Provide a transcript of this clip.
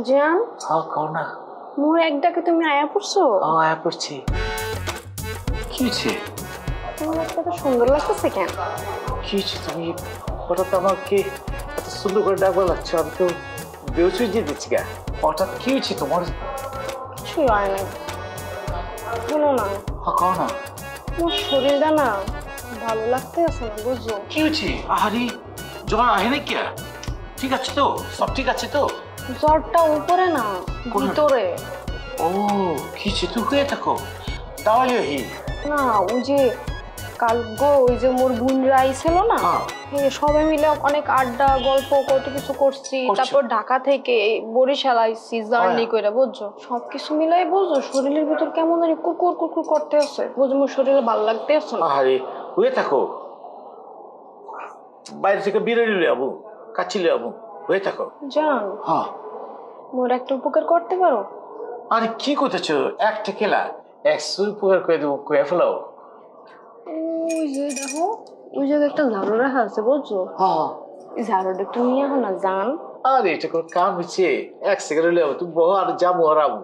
জান হ্যাঁ কও না। মোর এক ডাকে তুমি আয়া পড়ছো? হ্যাঁ আয়া পড়ছি। কি হয়েছে? তোমার একটা তো সুন্দর লাগতেছে কেন? কি হয়েছে? তুমি হঠাৎ আমাকে এত সুন্দর করে ডাকবা লাগছো, আমি তো বেউস হয়ে দিচ্ছি গা। হঠাৎ কি হয়েছে তোমার? কিছুই হয় না। শোনো না, হ্যাঁ কও না। মোর শরীরটা না ভালো লাগতেছে না, বুঝছো? কি হয়েছে? আহারি জ্বর আহে না কে? ঠিক আছে তো? সব ঠিক আছে তো? জ্বরটা উপরে না, ভিতরে। ও কি হয়েছে? তুই হয়ে থাকো তাহলে হি না ওই যে ওই যে মোর বোনরা আইছিল না, সবাই মিলে অনেক আড্ডা গল্প কত কিছু করছি। তারপর ঢাকা থেকে বরিশাল আইছি জার্নি করে, বুঝছো? সবকিছু মিলাই বুঝছো শরীরের ভিতর কেমন জানি কুকুর কুকুর করতে আছে, বুঝছো? মোর শরীরে ভালো লাগতে আছে না। আরে হয়ে থাকো, বাইরে থেকে বিরিয়ানি লয়ে আবু, কাচ্চি লয়ে আবু, হয়ে থাকো। জান হ্যাঁ মোর একটা উপকার করতে পারো? আরে কি করতেছো? একটা খেলা 100 উপকার করে দেবো, কয়ে ফেলাও। ওই যে দেখো, ওই জায়গায় একটা ঝাড়ু রাখা আছে, বুঝছো? হ্যাঁ এই ঝাড়ুটা একটু নিয়ে আহো না জান। আরে এটা কোনো কাম হচ্ছে? 1 সেকেন্ড লয়ে আবু, তুমি বহ আর যাবো আর আবু।